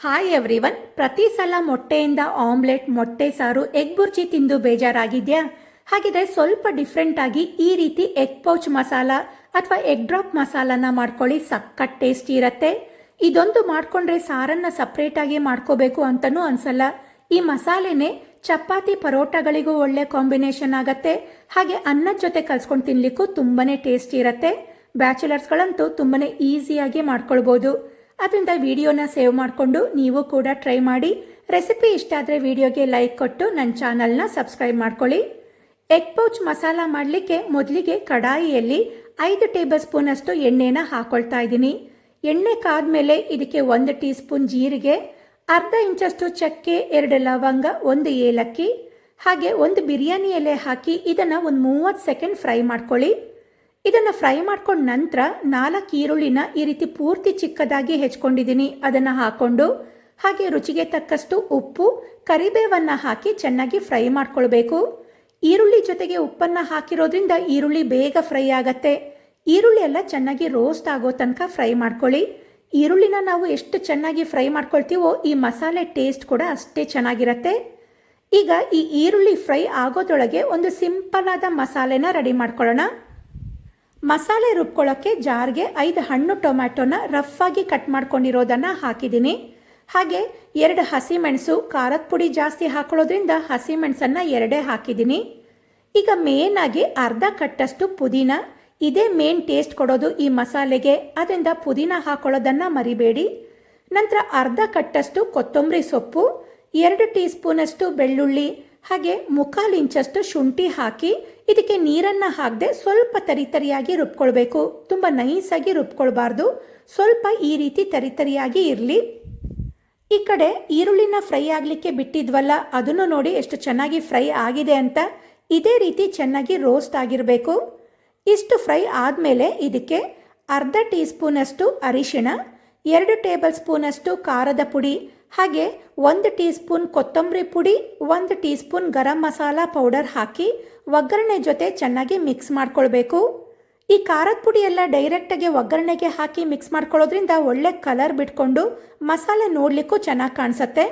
Hi everyone. ಪ್ರತಿ ಸಲ ಮೊಟ್ಟೆಯಿಂದ ಆಮ್ಲೆಟ್, ಮೊಟ್ಟೆ ಸಾರು, ಎಗ್ ಬುರ್ಜಿ ತಿಂದು ಬೇಜಾರಾಗಿದ್ಯಾ? ಹಾಗಿದ್ರೆ ಸ್ವಲ್ಪ ಡಿಫ್ರೆಂಟ್ ಆಗಿ ಈ ರೀತಿ ಎಗ್ ಪೌಚ್ ಮಸಾಲ ಅಥವಾ ಎಗ್ ಡ್ರಾಪ್ ಮಸಾಲಾನ ಮಾಡ್ಕೊಳ್ಳಿ. ಸಖತ್ ಟೇಸ್ಟಿ ಇರತ್ತೆ. ಇದೊಂದು ಮಾಡ್ಕೊಂಡ್ರೆ ಸಾರನ್ನ ಸಪ್ರೇಟ್ ಆಗಿ ಮಾಡ್ಕೋಬೇಕು ಅಂತನೂ ಅನ್ಸಲ್ಲ. ಈ ಮಸಾಲೆನೇ ಚಪಾತಿ ಪರೋಟಗಳಿಗೂ ಒಳ್ಳೆ ಕಾಂಬಿನೇಷನ್ ಆಗತ್ತೆ. ಹಾಗೆ ಅನ್ನದ ಜೊತೆ ಕಲ್ಸ್ಕೊಂಡು ತಿನ್ಲಿಕ್ಕೂ ತುಂಬಾನೇ ಟೇಸ್ಟಿ ಇರತ್ತೆ. ಬ್ಯಾಚುಲರ್ಸ್ಗಳಂತೂ ತುಂಬಾನೇ ಈಸಿಯಾಗಿ ಮಾಡ್ಕೊಳ್ಬೋದು. ಅದರಿಂದ ವಿಡಿಯೋನ ಸೇವ್ ಮಾಡಿಕೊಂಡು ನೀವು ಕೂಡ ಟ್ರೈ ಮಾಡಿ. ರೆಸಿಪಿ ಇಷ್ಟ ಆದರೆ ವಿಡಿಯೋಗೆ ಲೈಕ್ ಕೊಟ್ಟು ನನ್ನ ಚಾನಲ್ನ ಸಬ್ಸ್ಕ್ರೈಬ್ ಮಾಡ್ಕೊಳ್ಳಿ. ಎಗ್ ಪೌಚ್ ಮಸಾಲ ಮಾಡಲಿಕ್ಕೆ ಮೊದಲಿಗೆ ಕಡಾಯಿಯಲ್ಲಿ 5 ಟೇಬಲ್ ಸ್ಪೂನ್ ಅಷ್ಟು ಎಣ್ಣೆನ ಹಾಕೊಳ್ತಾ ಇದ್ದೀನಿ. ಎಣ್ಣೆ ಕಾದ್ಮೇಲೆ ಇದಕ್ಕೆ 1 ಟೀ ಸ್ಪೂನ್ ಜೀರಿಗೆ, ಅರ್ಧ ಇಂಚಷ್ಟು ಚಕ್ಕೆ, 2 ಲವಂಗ, 1 ಏಲಕ್ಕಿ, ಹಾಗೆ 1 ಬಿರಿಯಾನಿ ಎಲೆ ಹಾಕಿ ಇದನ್ನು ಒಂದು 30 ಸೆಕೆಂಡ್ ಫ್ರೈ ಮಾಡ್ಕೊಳ್ಳಿ. ಇದನ್ನು ಫ್ರೈ ಮಾಡ್ಕೊಂಡ ನಂತರ 4 ಈರುಳ್ಳಿನ ಈ ರೀತಿ ಪೂರ್ತಿ ಚಿಕ್ಕದಾಗಿ ಹೆಚ್ಕೊಂಡಿದ್ದೀನಿ. ಅದನ್ನು ಹಾಕೊಂಡು ಹಾಗೆ ರುಚಿಗೆ ತಕ್ಕಷ್ಟು ಉಪ್ಪು, ಕರಿಬೇವನ್ನು ಹಾಕಿ ಚೆನ್ನಾಗಿ ಫ್ರೈ ಮಾಡ್ಕೊಳ್ಬೇಕು. ಈರುಳ್ಳಿ ಜೊತೆಗೆ ಉಪ್ಪನ್ನು ಹಾಕಿರೋದ್ರಿಂದ ಈರುಳ್ಳಿ ಬೇಗ ಫ್ರೈ ಆಗತ್ತೆ. ಈರುಳ್ಳಿ ಎಲ್ಲ ಚೆನ್ನಾಗಿ ರೋಸ್ಟ್ ಆಗೋ ತನಕ ಫ್ರೈ ಮಾಡ್ಕೊಳ್ಳಿ. ಈರುಳ್ಳಿನ ನಾವು ಎಷ್ಟು ಚೆನ್ನಾಗಿ ಫ್ರೈ ಮಾಡ್ಕೊಳ್ತೀವೋ ಈ ಮಸಾಲೆ ಟೇಸ್ಟ್ ಕೂಡ ಅಷ್ಟೇ ಚೆನ್ನಾಗಿರತ್ತೆ. ಈಗ ಈ ಈರುಳ್ಳಿ ಫ್ರೈ ಆಗೋದ್ರೊಳಗೆ ಒಂದು ಸಿಂಪಲ್ ಆದ ಮಸಾಲೆನ ರೆಡಿ ಮಾಡ್ಕೊಳ್ಳೋಣ. ಮಸಾಲೆ ರುಬ್ಕೊಳ್ಳೋಕ್ಕೆ ಜಾರ್ಗೆ 5 ಹಣ್ಣು ಟೊಮ್ಯಾಟೊನ ರಫ್ ಆಗಿ ಕಟ್ ಮಾಡ್ಕೊಂಡಿರೋದನ್ನು ಹಾಕಿದ್ದೀನಿ. ಹಾಗೆ 2 ಹಸಿಮೆಣಸು, ಖಾರದ ಪುಡಿ ಜಾಸ್ತಿ ಹಾಕೊಳ್ಳೋದ್ರಿಂದ ಹಸಿಮೆಣಸನ್ನು 2 ಹಾಕಿದ್ದೀನಿ. ಈಗ ಮೇನ್ ಆಗಿ ಅರ್ಧ ಕಟ್ಟಷ್ಟು ಪುದೀನ, ಇದೇ ಮೇನ್ ಟೇಸ್ಟ್ ಕೊಡೋದು ಈ ಮಸಾಲೆಗೆ. ಅದರಿಂದ ಪುದೀನ ಹಾಕೊಳ್ಳೋದನ್ನು ಮರಿಬೇಡಿ. ನಂತರ ಅರ್ಧ ಕಟ್ಟಷ್ಟು ಕೊತ್ತಂಬರಿ ಸೊಪ್ಪು, 2 ಟೀ ಸ್ಪೂನಷ್ಟು ಬೆಳ್ಳುಳ್ಳಿ, ಹಾಗೆ 1/4 ಇಂಚಷ್ಟು ಶುಂಠಿ ಹಾಕಿ ಇದಕ್ಕೆ ನೀರನ್ನು ಹಾಕದೆ ಸ್ವಲ್ಪ ತರಿತರಿಯಾಗಿ ರುಬ್ಕೊಳ್ಬೇಕು. ತುಂಬ ನೈಸಾಗಿ ರುಬ್ಕೊಳ್ಬಾರ್ದು, ಸ್ವಲ್ಪ ಈ ರೀತಿ ತರಿತರಿಯಾಗಿ ಇರಲಿ. ಈ ಕಡೆ ಈರುಳ್ಳಿನ ಫ್ರೈ ಆಗಲಿಕ್ಕೆ ಬಿಟ್ಟಿದ್ವಲ್ಲ, ಅದನ್ನು ನೋಡಿ ಎಷ್ಟು ಚೆನ್ನಾಗಿ ಫ್ರೈ ಆಗಿದೆ ಅಂತ. ಇದೇ ರೀತಿ ಚೆನ್ನಾಗಿ ರೋಸ್ಟ್ ಆಗಿರಬೇಕು. ಇಷ್ಟು ಫ್ರೈ ಆದಮೇಲೆ ಇದಕ್ಕೆ ಅರ್ಧ ಟೀ ಸ್ಪೂನಷ್ಟು ಅರಿಶಿಣ, 2 ಟೇಬಲ್ ಸ್ಪೂನಷ್ಟು ಖಾರದ ಪುಡಿ, ಹಾಗೆ 1 ಟೀ ಸ್ಪೂನ್ ಕೊತ್ತಂಬರಿ ಪುಡಿ, 1 tea spoon garam masala powder ಹಾಕಿ ಒಗ್ಗರಣೆ ಜೊತೆ ಚೆನ್ನಾಗಿ ಮಿಕ್ಸ್ ಮಾಡ್ಕೊಳ್ಬೇಕು. ಈ ಖಾರದ ಪುಡಿ ಎಲ್ಲ ಡೈರೆಕ್ಟಾಗಿ ಒಗ್ಗರಣೆಗೆ ಹಾಕಿ ಮಿಕ್ಸ್ ಮಾಡ್ಕೊಳ್ಳೋದ್ರಿಂದ ಒಳ್ಳೆ ಕಲರ್ ಬಿಟ್ಕೊಂಡು ಮಸಾಲೆ ನೋಡಲಿಕ್ಕೂ ಚೆನ್ನಾಗಿ ಕಾಣಿಸುತ್ತೆ.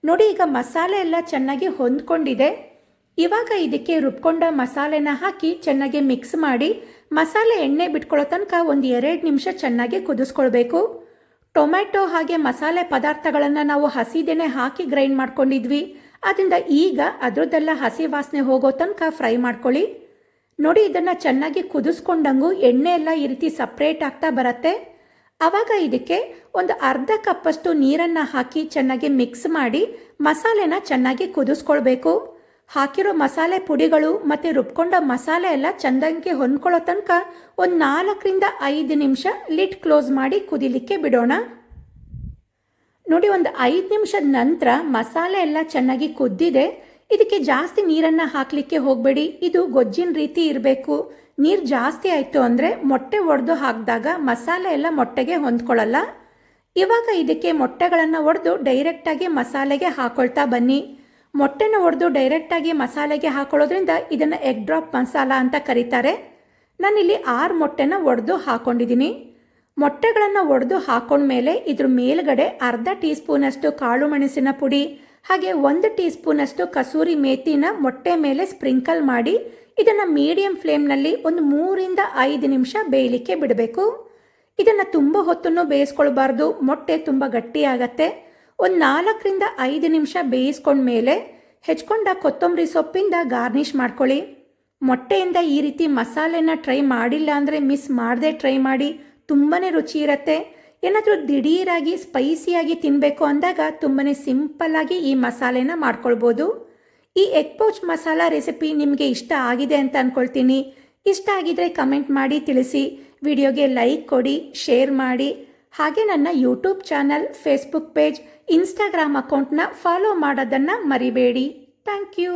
ನೋಡಿ, ಈಗ ಮಸಾಲೆ ಎಲ್ಲ ಚೆನ್ನಾಗಿ ಹೊಂದ್ಕೊಂಡಿದೆ. ಇವಾಗ ಇದಕ್ಕೆ ರುಬ್ಕೊಂಡ ಮಸಾಲೆನ ಹಾಕಿ ಚೆನ್ನಾಗಿ ಮಿಕ್ಸ್ ಮಾಡಿ ಮಸಾಲೆ ಎಣ್ಣೆ ಬಿಟ್ಕೊಳ್ಳೋ ತನಕ ಒಂದು 2 ನಿಮಿಷ ಚೆನ್ನಾಗಿ ಕುದಿಸ್ಕೊಳ್ಬೇಕು. ಟೊಮ್ಯಾಟೊ ಹಾಗೆ ಮಸಾಲೆ ಪದಾರ್ಥಗಳನ್ನು ನಾವು ಹಸಿದೇನೆ ಹಾಕಿ ಗ್ರೈಂಡ್ ಮಾಡ್ಕೊಂಡಿದ್ವಿ. ಅದರಿಂದ ಈಗ ಅದರದ್ದೆಲ್ಲ ಹಸಿ ವಾಸನೆ ಹೋಗೋ ತನಕ ಫ್ರೈ ಮಾಡ್ಕೊಳ್ಳಿ. ನೋಡಿ, ಇದನ್ನು ಚೆನ್ನಾಗಿ ಕುದಿಸ್ಕೊಂಡಂಗೂ ಎಣ್ಣೆ ಎಲ್ಲ ಈ ರೀತಿ ಸಪ್ರೇಟ್ ಆಗ್ತಾ ಬರುತ್ತೆ. ಆವಾಗ ಇದಕ್ಕೆ ಒಂದು ಅರ್ಧ ಕಪ್ಪಷ್ಟು ನೀರನ್ನು ಹಾಕಿ ಚೆನ್ನಾಗಿ ಮಿಕ್ಸ್ ಮಾಡಿ ಮಸಾಲೆನ ಚೆನ್ನಾಗಿ ಕುದಿಸ್ಕೊಳ್ಬೇಕು. ಹಾಕಿರೋ ಮಸಾಲೆ ಪುಡಿಗಳು ಮತ್ತು ರುಬ್ಕೊಂಡ ಮಸಾಲೆ ಎಲ್ಲ ಚೆಂದಾಗಿ ಹೊಂದ್ಕೊಳ್ಳೋ ತನಕ ಒಂದು 4 ರಿಂದ 5 ನಿಮಿಷ ಲಿಡ್ ಕ್ಲೋಸ್ ಮಾಡಿ ಕುದಿಲಿಕ್ಕೆ ಬಿಡೋಣ. ನೋಡಿ, ಒಂದು 5 ನಿಮಿಷದ ನಂತರ ಮಸಾಲೆ ಎಲ್ಲ ಚೆನ್ನಾಗಿ ಕುದ್ದಿದೆ. ಇದಕ್ಕೆ ಜಾಸ್ತಿ ನೀರನ್ನು ಹಾಕಲಿಕ್ಕೆ ಹೋಗಬೇಡಿ. ಇದು ಗೊಜ್ಜಿನ ರೀತಿ ಇರಬೇಕು. ನೀರು ಜಾಸ್ತಿ ಆಯಿತು ಅಂದರೆ ಮೊಟ್ಟೆ ಒಡೆದು ಹಾಕಿದಾಗ ಮಸಾಲೆ ಎಲ್ಲ ಮೊಟ್ಟೆಗೆ ಹೊಂದ್ಕೊಳ್ಳಲ್ಲ. ಇವಾಗ ಇದಕ್ಕೆ ಮೊಟ್ಟೆಗಳನ್ನು ಒಡೆದು ಡೈರೆಕ್ಟಾಗಿ ಮಸಾಲೆಗೆ ಹಾಕೊಳ್ತಾ ಬನ್ನಿ. ಮೊಟ್ಟೆನ ಒಡೆದು ಡೈರೆಕ್ಟಾಗಿ ಮಸಾಲೆಗೆ ಹಾಕೊಳ್ಳೋದ್ರಿಂದ ಇದನ್ನು ಎಗ್ ಡ್ರಾಪ್ ಮಸಾಲ ಅಂತ ಕರೀತಾರೆ. ನಾನಿಲ್ಲಿ 6 ಮೊಟ್ಟೆನ ಒಡೆದು ಹಾಕೊಂಡಿದ್ದೀನಿ. ಮೊಟ್ಟೆಗಳನ್ನು ಒಡೆದು ಹಾಕೊಂಡ್ಮೇಲೆ ಇದ್ರ ಮೇಲ್ಗಡೆ ಅರ್ಧ ಟೀ ಸ್ಪೂನಷ್ಟು ಕಾಳು ಮೆಣಸಿನ ಪುಡಿ, ಹಾಗೆ 1 ಟೀ ಸ್ಪೂನಷ್ಟು ಕಸೂರಿ ಮೇಥಿನ ಮೊಟ್ಟೆ ಮೇಲೆ ಸ್ಪ್ರಿಂಕಲ್ ಮಾಡಿ ಇದನ್ನು ಮೀಡಿಯಂ ಫ್ಲೇಮ್ನಲ್ಲಿ ಒಂದು 3 ರಿಂದ 5 ನಿಮಿಷ ಬೇಯಲಿಕ್ಕೆ ಬಿಡಬೇಕು. ಇದನ್ನು ತುಂಬ ಹೊತ್ತನ್ನು ಬೇಯಿಸ್ಕೊಳ್ಬಾರ್ದು, ಮೊಟ್ಟೆ ತುಂಬ ಗಟ್ಟಿಯಾಗತ್ತೆ. ಒಂದು 4 ರಿಂದ 5 ನಿಮಿಷ ಬೇಯಿಸ್ಕೊಂಡ್ಮೇಲೆ ಹೆಚ್ಕೊಂಡ ಕೊತ್ತಂಬರಿ ಸೊಪ್ಪಿಂದ ಗಾರ್ನಿಷ್ ಮಾಡ್ಕೊಳ್ಳಿ. ಮೊಟ್ಟೆಯಿಂದ ಈ ರೀತಿ ಮಸಾಲೆನ ಟ್ರೈ ಮಾಡಿಲ್ಲ ಅಂದರೆ ಮಿಸ್ ಮಾಡದೆ ಟ್ರೈ ಮಾಡಿ. ತುಂಬಾ ರುಚಿ ಇರುತ್ತೆ. ಏನಾದರೂ ದಿಢೀರಾಗಿ ಸ್ಪೈಸಿಯಾಗಿ ತಿನ್ನಬೇಕು ಅಂದಾಗ ತುಂಬಾ ಸಿಂಪಲ್ಲಾಗಿ ಈ ಮಸಾಲೆನ ಮಾಡ್ಕೊಳ್ಬೋದು. ಈ ಎಗ್ ಪೌಚ್ ಮಸಾಲ ರೆಸಿಪಿ ನಿಮಗೆ ಇಷ್ಟ ಆಗಿದೆ ಅಂತ ಅಂದ್ಕೊಳ್ತೀನಿ. ಇಷ್ಟ ಆಗಿದ್ರೆ ಕಮೆಂಟ್ ಮಾಡಿ ತಿಳಿಸಿ. ವಿಡಿಯೋಗೆ ಲೈಕ್ ಕೊಡಿ, ಶೇರ್ ಮಾಡಿ. ಹಾಗೆ ನನ್ನ YouTube channel, Facebook page, Instagram ಅಕೌಂಟ್ನ ಫಾಲೋ ಮಾಡೋದನ್ನು ಮರಿಬೇಡಿ. Thank you.